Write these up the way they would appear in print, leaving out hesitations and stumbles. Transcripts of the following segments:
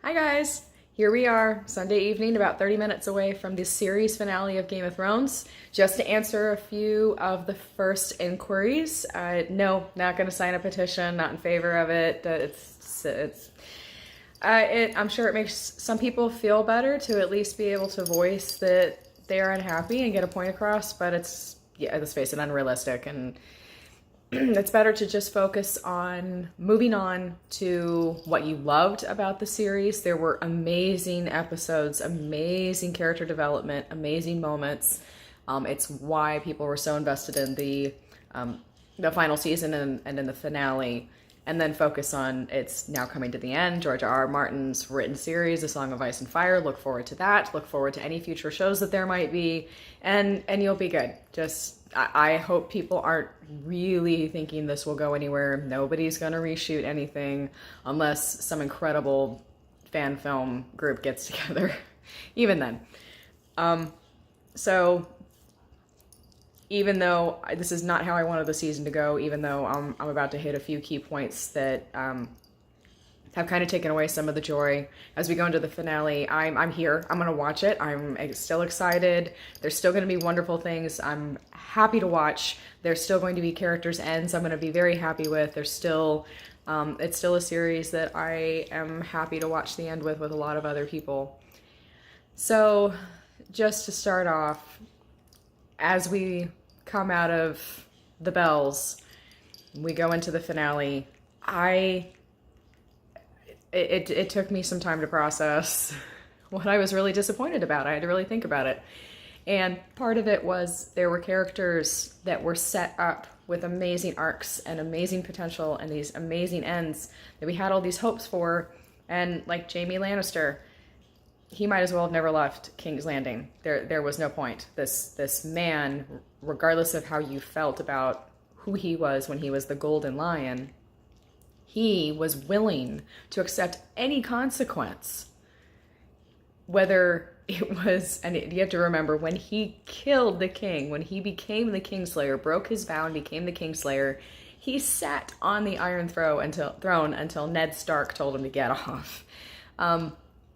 Hi guys! Here we are, Sunday evening, about 30 minutes away from the series finale of Game of Thrones. Just to answer a few of the first inquiries. No, not going to sign a petition, not in favor of it. I'm sure it makes some people feel better to at least be able to voice that they're unhappy and get a point across, but it's, yeah, let's face it, unrealistic, and it's better to just focus on moving on to what you loved about the series. There were amazing episodes, amazing character development, amazing moments. It's why people were so invested in the final season and in the finale. And then focus on it's now coming to the end. George R.R. Martin's written series, A Song of Ice and Fire. Look forward to that. Look forward to any future shows that there might be, and you'll be good. I hope people aren't really thinking this will go anywhere. Nobody's going to reshoot anything unless some incredible fan film group gets together. Even then. So even though this is not how I wanted the season to go, even though I'm about to hit a few key points that have kind of taken away some of the joy as we go into the finale, I'm here. I'm going to watch it. I'm still excited. There's still going to be wonderful things I'm happy to watch. There's still going to be characters' ends I'm going to be very happy with. There's still, it's still a series that I am happy to watch the end with a lot of other people. So just to start off, as we come out of the bells, we go into the finale, it took me some time to process what I was really disappointed about. I had to really think about it. And part of it was there were characters that were set up with amazing arcs and amazing potential and these amazing ends that we had all these hopes for. And like Jaime Lannister, he might as well have never left King's Landing. There was no point. This man, regardless of how you felt about who he was when he was the Golden Lion, he was willing to accept any consequence. Whether it was, and you have to remember, when he killed the king, when he became the Kingslayer, broke his vow and became the Kingslayer, he sat on the Iron Throne until Ned Stark told him to get off.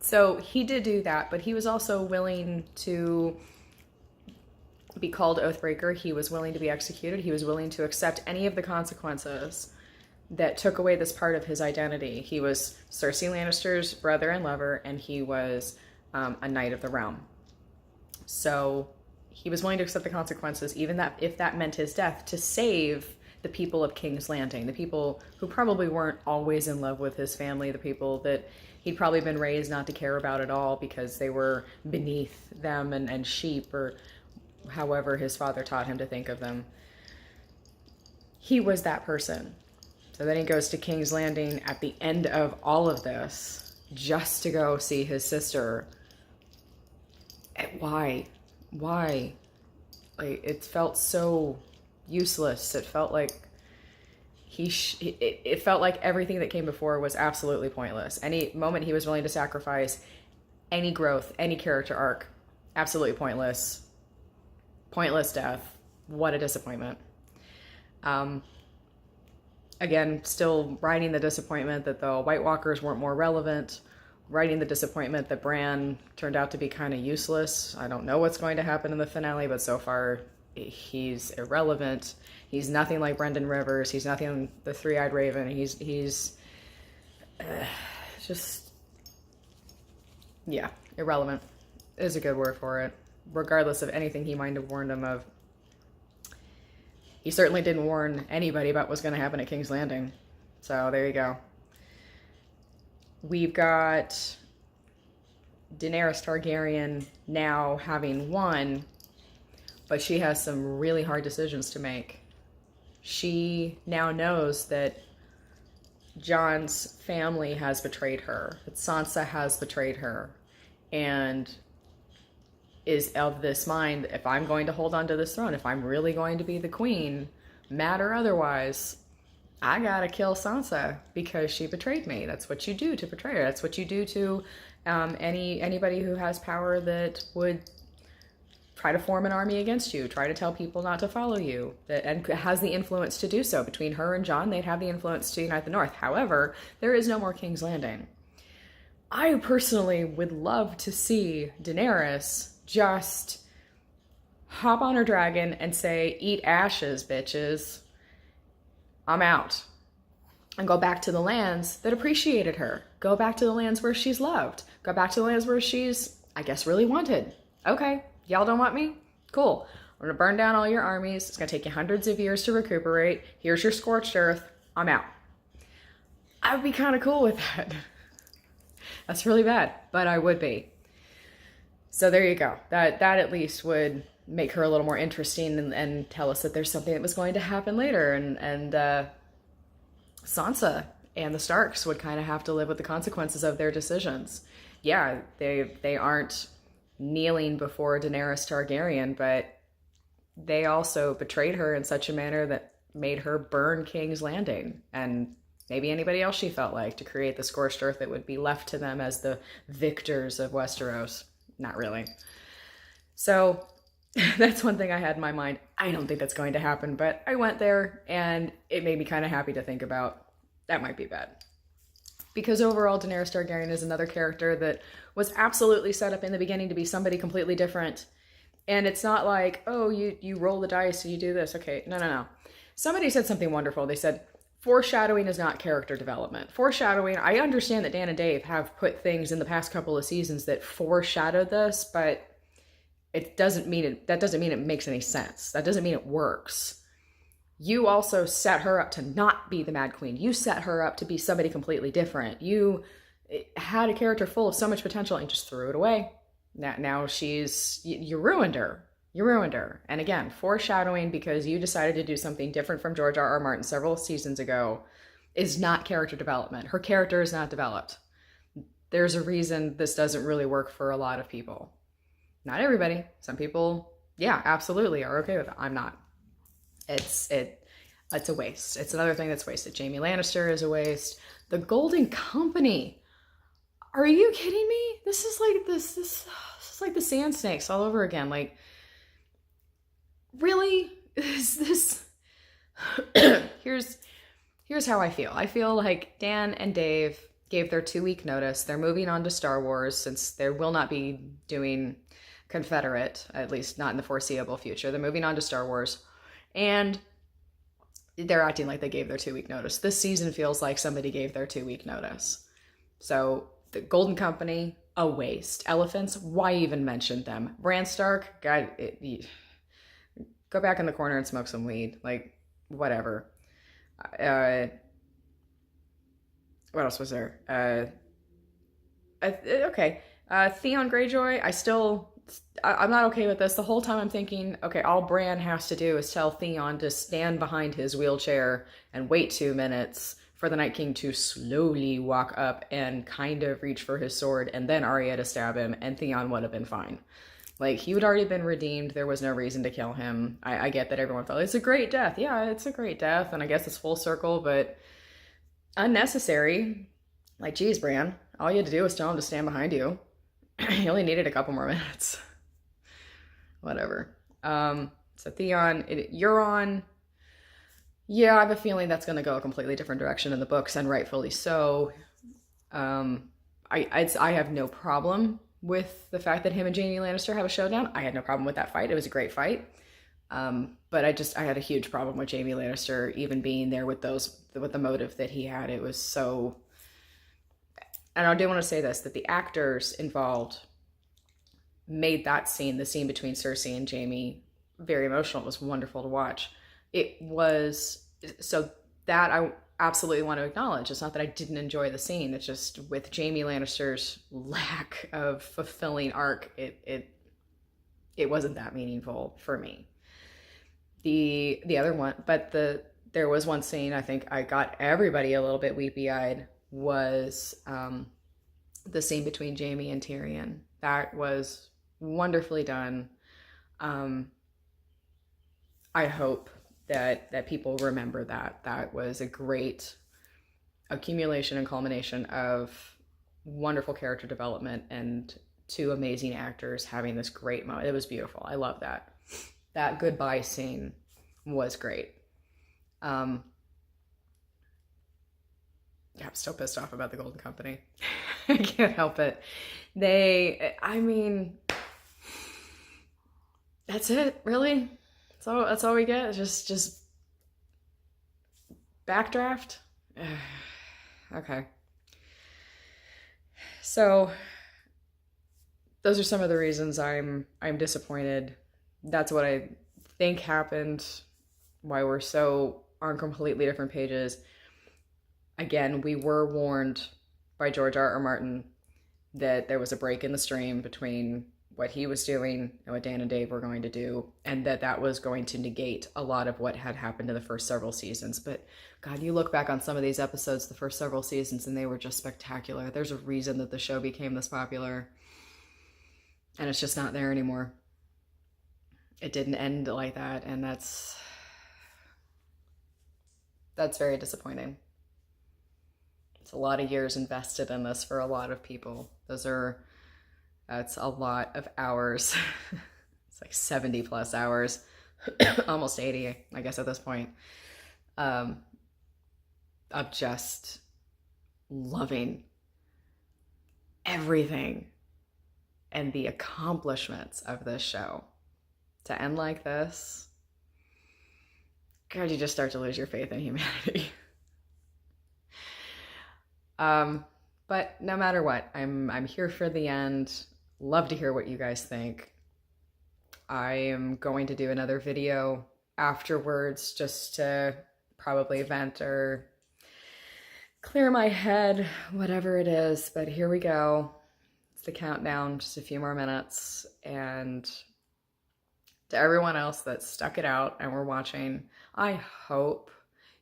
So he did do that, but he was also willing to be called Oathbreaker. He was willing to be executed. He was willing to accept any of the consequences that took away this part of his identity. He was Cersei Lannister's brother and lover, and he was a Knight of the Realm. So he was willing to accept the consequences, even that if that meant his death, to save the people of King's Landing, the people who probably weren't always in love with his family, the people that he'd probably been raised not to care about at all because they were beneath them and sheep, or however his father taught him to think of them. He was that person. So then he goes to King's Landing at the end of all of this just to go see his sister. Why? Like, it felt so useless. It felt like it felt like everything that came before was absolutely pointless. Any moment he was willing to sacrifice, any growth, any character arc, absolutely pointless. Pointless death. What a disappointment. Again, still riding the disappointment that the White Walkers weren't more relevant, riding the disappointment that Bran turned out to be kind of useless. I don't know what's going to happen in the finale, but so far he's irrelevant. He's nothing like Brendan Rivers. He's nothing the Three-Eyed Raven. He's just, yeah, irrelevant is a good word for it. Regardless of anything he might have warned him of. He certainly didn't warn anybody about what's going to happen at King's Landing. So there you go. We've got Daenerys Targaryen now having won, but she has some really hard decisions to make. She now knows that Jon's family has betrayed her, that Sansa has betrayed her, and is of this mind, if I'm going to hold on to this throne, if I'm really going to be the queen, mad or otherwise, I gotta kill Sansa because she betrayed me. That's what you do to betray her. That's what you do to anybody who has power that would try to form an army against you, try to tell people not to follow you, and has the influence to do so. Between her and Jon, they'd have the influence to unite the North. However, there is no more King's Landing. I personally would love to see Daenerys just hop on her dragon and say, "Eat ashes, bitches. I'm out." And go back to the lands that appreciated her. Go back to the lands where she's loved. Go back to the lands where she's, I guess, really wanted. Okay, y'all don't want me? Cool. I'm gonna burn down all your armies. It's gonna take you hundreds of years to recuperate. Here's your scorched earth. I'm out. I would be kind of cool with that. That's really bad, but I would be. So there you go. That at least would make her a little more interesting and tell us that there's something that was going to happen later. And Sansa and the Starks would kind of have to live with the consequences of their decisions. Yeah, they aren't kneeling before Daenerys Targaryen, but they also betrayed her in such a manner that made her burn King's Landing and maybe anybody else she felt like, to create the scorched earth that would be left to them as the victors of Westeros. Not really. So that's one thing I had in my mind. I don't think that's going to happen, but I went there and it made me kind of happy to think about. That might be bad. Because overall, Daenerys Targaryen is another character that was absolutely set up in the beginning to be somebody completely different. And it's not like, oh, you roll the dice and you do this. Okay, no. Somebody said something wonderful. They said, foreshadowing is not character development. Foreshadowing, I understand that Dan and Dave have put things in the past couple of seasons that foreshadowed this, but that doesn't mean it makes any sense. That doesn't mean it works. You also set her up to not be the Mad Queen. You set her up to be somebody completely different. You had a character full of so much potential and just threw it away. Now you ruined her. You ruined her. And again, foreshadowing because you decided to do something different from George R.R. Martin several seasons ago is not character development. Her character is not developed. There's a reason this doesn't really work for a lot of people. Not everybody. Some people, yeah, absolutely are okay with it. I'm not. It's a waste. It's another thing that's wasted. Jaime Lannister is a waste. The Golden Company. Are you kidding me? This is like this is like the Sand Snakes all over again. Like, really? Is this here's how I feel. I feel like Dan and Dave gave their 2-week notice. They're moving on to Star Wars since they will not be doing Confederate, at least not in the foreseeable future. They're moving on to Star Wars. And they're acting like they gave their 2-week notice. This season feels like somebody gave their 2-week notice. So the Golden Company, a waste. Elephants, why even mention them? Bran Stark, God, go back in the corner and smoke some weed. Like, whatever. What else was there? Okay. Theon Greyjoy, I'm not okay with this. The whole time I'm thinking, okay, all Bran has to do is tell Theon to stand behind his wheelchair and wait 2 minutes for the Night King to slowly walk up and kind of reach for his sword, and then Arya to stab him, and Theon would have been fine. Like, he would already been redeemed. There was no reason to kill him. I get that everyone thought, it's a great death. Yeah, it's a great death, and I guess it's full circle, but unnecessary. Like, geez, Bran, all you had to do was tell him to stand behind you. He only needed a couple more minutes. Whatever. So Theon, Euron, yeah, I have a feeling that's going to go a completely different direction in the books, and rightfully so. I have no problem with the fact that him and Jaime Lannister have a showdown. I had no problem with that fight. It was a great fight. But I had a huge problem with Jaime Lannister even being there with the motive that he had. It was so, and I do want to say this, that the actors involved made that scene, the scene between Cersei and Jaime, very emotional. It was wonderful to watch. It was, so that I absolutely want to acknowledge. It's not that I didn't enjoy the scene. It's just with Jaime Lannister's lack of fulfilling arc, it wasn't that meaningful for me. The other one, but there was one scene I think I got everybody a little bit weepy-eyed, was the scene between Jaime and Tyrion. That was wonderfully done. I hope that people remember that. That was a great accumulation and culmination of wonderful character development and 2 amazing actors having this great moment. It was beautiful. I love that. That goodbye scene was great. Yeah, I'm still pissed off about the Golden Company. I can't help it. I mean, that's it, really. That's all we get. Just backdraft. Okay. So those are some of the reasons I'm disappointed. That's what I think happened. Why we're so on completely different pages. Again, we were warned by George R. R. Martin that there was a break in the stream between what he was doing and what Dan and Dave were going to do, and that was going to negate a lot of what had happened in the first several seasons. But God, you look back on some of these episodes, the first several seasons, and they were just spectacular. There's a reason that the show became this popular, and it's just not there anymore. It didn't end like that, and that's very disappointing. It's a lot of years invested in this for a lot of people. That's a lot of hours. It's like 70 plus hours, almost 80, I guess at this point, of just loving everything and the accomplishments of this show. To end like this, God, you just start to lose your faith in humanity. But no matter what, I'm here for the end. Love to hear what you guys think. I am going to do another video afterwards just to probably vent or clear my head, whatever it is. But here we go. It's the countdown, just a few more minutes. And to everyone else that stuck it out and were watching, I hope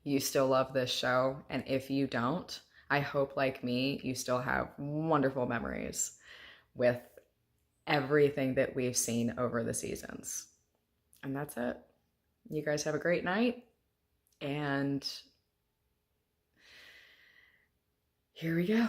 you still love this show. And if you don't, I hope, like me, you still have wonderful memories with everything that we've seen over the seasons. And that's it. You guys have a great night. And here we go.